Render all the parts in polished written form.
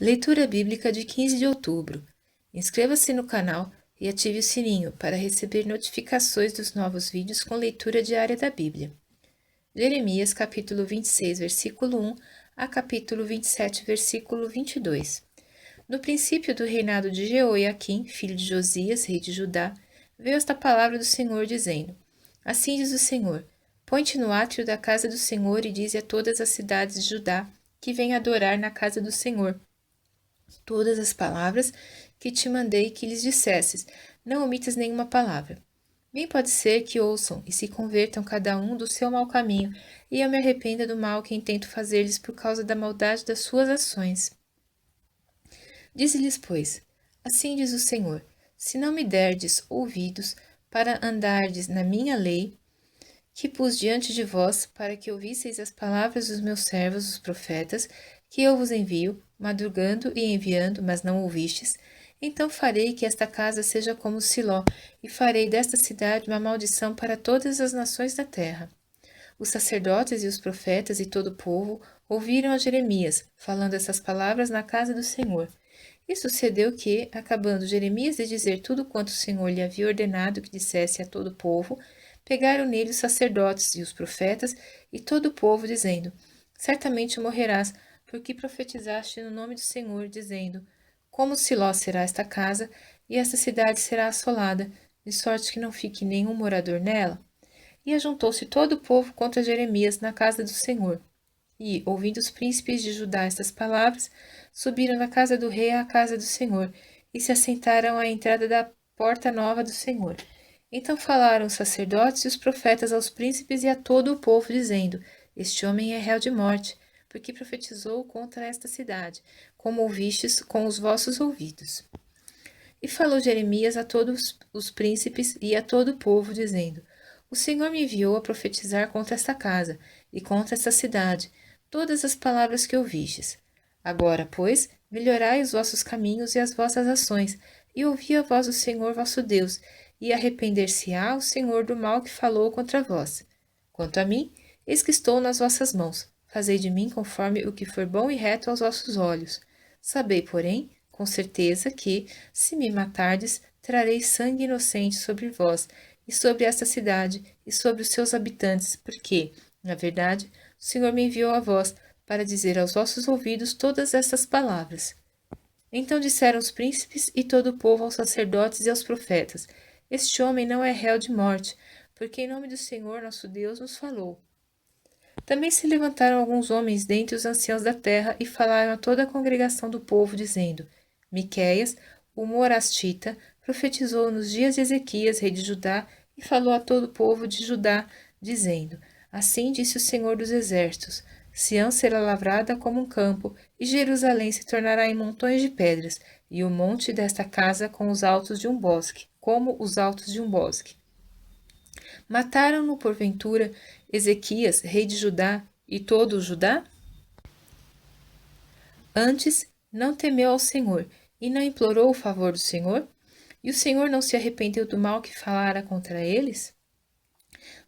Leitura Bíblica de 15 de outubro. Inscreva-se no canal e ative o sininho para receber notificações dos novos vídeos com leitura diária da Bíblia. Jeremias capítulo 26, versículo 1 a capítulo 27, versículo 22. No princípio do reinado de Jeoiaquim, filho de Josias, rei de Judá, veio esta palavra do Senhor, dizendo: Assim diz o Senhor: Põe-te no átrio da casa do Senhor e dize a todas as cidades de Judá que venham adorar na casa do Senhor todas as palavras que te mandei que lhes dissesses, não omitas nenhuma palavra. Bem pode ser que ouçam e se convertam cada um do seu mau caminho, e eu me arrependa do mal que intento fazer-lhes por causa da maldade das suas ações. Dize-lhes, pois, assim diz o Senhor, se não me derdes ouvidos para andardes na minha lei, que pus diante de vós, para que ouvisseis as palavras dos meus servos, os profetas, que eu vos envio, madrugando e enviando, mas não ouvistes, então farei que esta casa seja como Siló, e farei desta cidade uma maldição para todas as nações da terra. Os sacerdotes e os profetas e todo o povo ouviram a Jeremias, falando essas palavras na casa do Senhor. E sucedeu que, acabando Jeremias de dizer tudo quanto o Senhor lhe havia ordenado que dissesse a todo o povo, pegaram nele os sacerdotes e os profetas e todo o povo, dizendo: Certamente morrerás, porque profetizaste no nome do Senhor, dizendo: Como Siló será esta casa, e esta cidade será assolada, de sorte que não fique nenhum morador nela? E ajuntou-se todo o povo contra Jeremias na casa do Senhor. E, ouvindo os príncipes de Judá estas palavras, subiram da casa do rei à casa do Senhor, e se assentaram à entrada da porta nova do Senhor. Então falaram os sacerdotes e os profetas aos príncipes e a todo o povo, dizendo: Este homem é réu de morte, porque profetizou contra esta cidade, como ouvistes com os vossos ouvidos. E falou Jeremias a todos os príncipes e a todo o povo, dizendo: O Senhor me enviou a profetizar contra esta casa e contra esta cidade, todas as palavras que ouvistes. Agora, pois, melhorai os vossos caminhos e as vossas ações, e ouvi a voz do Senhor vosso Deus, e arrepender-se-á o Senhor do mal que falou contra vós. Quanto a mim, eis que estou nas vossas mãos. Fazei de mim conforme o que for bom e reto aos vossos olhos. Sabei, porém, com certeza que, se me matardes, trarei sangue inocente sobre vós, e sobre esta cidade, e sobre os seus habitantes, porque, na verdade, o Senhor me enviou a vós, para dizer aos vossos ouvidos todas estas palavras. Então disseram os príncipes e todo o povo aos sacerdotes e aos profetas: Este homem não é réu de morte, porque em nome do Senhor nosso Deus nos falou. Também se levantaram alguns homens dentre os anciãos da terra e falaram a toda a congregação do povo, dizendo: Miqueias, o morastita, profetizou nos dias de Ezequias, rei de Judá, e falou a todo o povo de Judá, dizendo: Assim disse o Senhor dos exércitos: Sião será lavrada como um campo, e Jerusalém se tornará em montões de pedras, e o monte desta casa com os altos de um bosque, como os altos de um bosque. Mataram-no, porventura, Ezequias, rei de Judá, e todo o Judá? Antes, não temeu ao Senhor, e não implorou o favor do Senhor? E o Senhor não se arrependeu do mal que falara contra eles?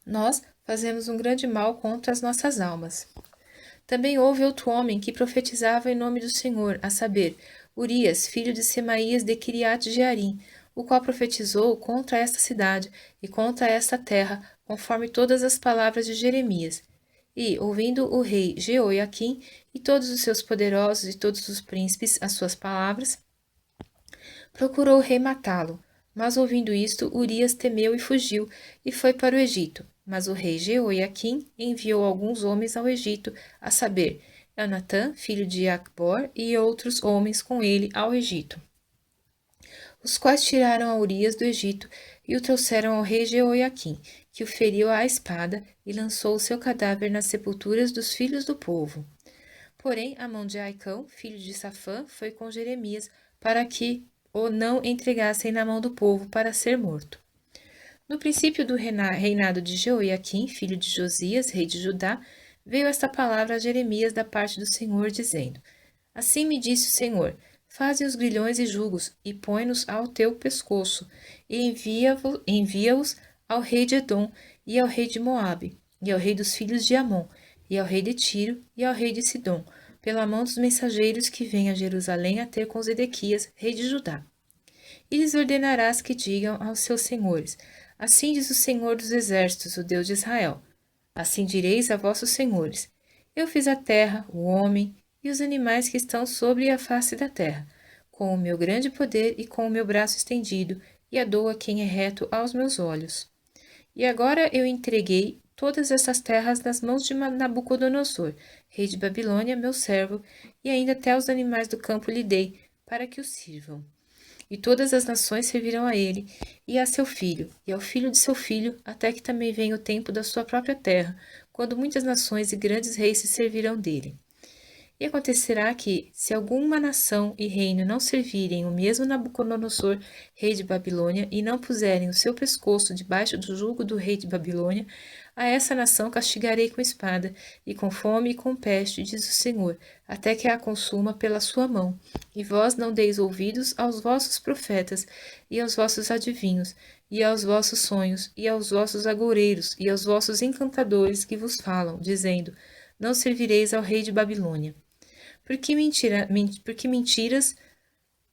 Nós fazemos um grande mal contra as nossas almas. Também houve outro homem que profetizava em nome do Senhor, a saber, Urias, filho de Semaías de Kiriat Jearim, o qual profetizou contra esta cidade e contra esta terra, conforme todas as palavras de Jeremias. E, ouvindo o rei Jeoiaquim e todos os seus poderosos e todos os príncipes as suas palavras, procurou o rei matá-lo. Mas ouvindo isto, Urias temeu e fugiu, e foi para o Egito. Mas o rei Jeoiaquim enviou alguns homens ao Egito, a saber, Elnatã, filho de Acbor, e outros homens com ele ao Egito, os quais tiraram a Urias do Egito e o trouxeram ao rei Jeoiaquim, que o feriu à espada e lançou o seu cadáver nas sepulturas dos filhos do povo. Porém, a mão de Aicão, filho de Safã, foi com Jeremias, para que o não entregassem na mão do povo para ser morto. No princípio do reinado de Jeoiaquim, filho de Josias, rei de Judá, veio esta palavra a Jeremias da parte do Senhor, dizendo: Assim me disse o Senhor: Faze os grilhões e jugos, e põe-nos ao teu pescoço, e envia-os ao rei de Edom, e ao rei de Moabe, e ao rei dos filhos de Amon, e ao rei de Tiro, e ao rei de Sidom, pela mão dos mensageiros que vêm a Jerusalém a ter com Zedequias, rei de Judá. E lhes ordenarás que digam aos seus senhores: Assim diz o Senhor dos Exércitos, o Deus de Israel. Assim direis a vossos senhores: Eu fiz a terra, o homem e os animais que estão sobre a face da terra, com o meu grande poder e com o meu braço estendido, e a dou a quem é reto aos meus olhos. E agora eu entreguei todas essas terras nas mãos de Nabucodonosor, rei de Babilônia, meu servo, e ainda até os animais do campo lhe dei, para que o sirvam. E todas as nações servirão a ele, e a seu filho, e ao filho de seu filho, até que também venha o tempo da sua própria terra, quando muitas nações e grandes reis se servirão dele. E acontecerá que, se alguma nação e reino não servirem o mesmo Nabucodonosor, rei de Babilônia, e não puserem o seu pescoço debaixo do jugo do rei de Babilônia, a essa nação castigarei com espada, e com fome e com peste, diz o Senhor, até que a consuma pela sua mão. E vós não deis ouvidos aos vossos profetas, e aos vossos adivinhos, e aos vossos sonhos, e aos vossos agoureiros, e aos vossos encantadores que vos falam, dizendo: Não servireis ao rei de Babilônia. Porque mentiras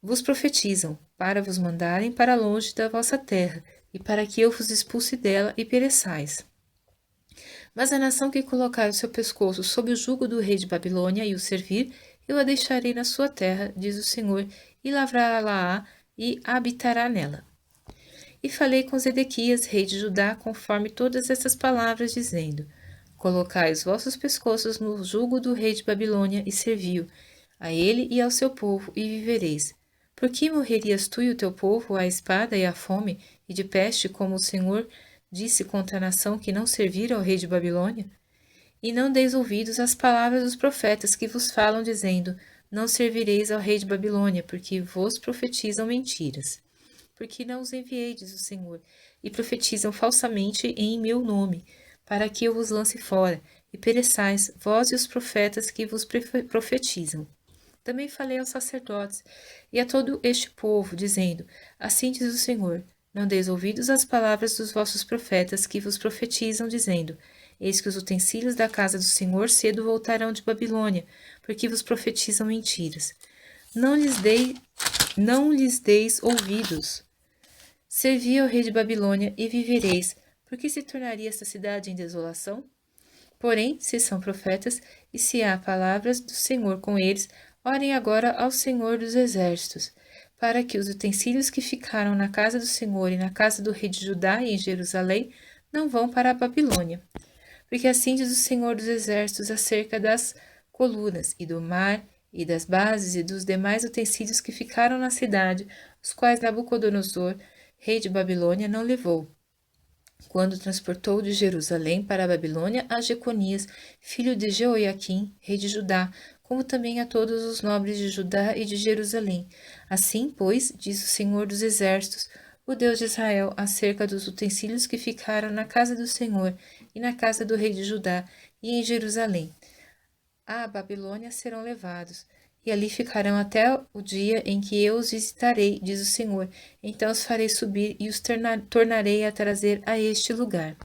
vos profetizam, para vos mandarem para longe da vossa terra, e para que eu vos expulse dela e pereçais. Mas a nação que colocar o seu pescoço sob o jugo do rei de Babilônia e o servir, eu a deixarei na sua terra, diz o Senhor, e lavrá-la-á e habitará nela. E falei com Zedequias, rei de Judá, conforme todas essas palavras, dizendo: Colocai os vossos pescoços no jugo do rei de Babilônia e serviu, a ele e ao seu povo, e vivereis. Por que morrerias tu e o teu povo à espada e à fome, e de peste, como o Senhor disse contra a nação que não servira ao rei de Babilônia? E não deis ouvidos às palavras dos profetas que vos falam, dizendo: Não servireis ao rei de Babilônia, porque vos profetizam mentiras. Porque não os enviei, diz o Senhor, e profetizam falsamente em meu nome, para que eu vos lance fora, e pereçais, vós e os profetas que vos profetizam. Também falei aos sacerdotes e a todo este povo, dizendo: Assim diz o Senhor: Não deis ouvidos às palavras dos vossos profetas que vos profetizam, dizendo: Eis que os utensílios da casa do Senhor cedo voltarão de Babilônia, porque vos profetizam mentiras. Não lhes deis ouvidos. Servi ao rei de Babilônia e vivereis, porque se tornaria esta cidade em desolação? Porém, se são profetas, e se há palavras do Senhor com eles, orem agora ao Senhor dos Exércitos, para que os utensílios que ficaram na casa do Senhor e na casa do rei de Judá e em Jerusalém não vão para a Babilônia. Porque assim diz o Senhor dos Exércitos acerca das colunas e do mar e das bases e dos demais utensílios que ficaram na cidade, os quais Nabucodonosor, rei de Babilônia, não levou, quando transportou de Jerusalém para a Babilônia a Jeconias, filho de Jeoiaquim, rei de Judá, como também a todos os nobres de Judá e de Jerusalém. Assim, pois, diz o Senhor dos Exércitos, o Deus de Israel, acerca dos utensílios que ficaram na casa do Senhor e na casa do rei de Judá e em Jerusalém. À Babilônia serão levados, e ali ficarão até o dia em que eu os visitarei, diz o Senhor. Então os farei subir e os tornarei a trazer a este lugar.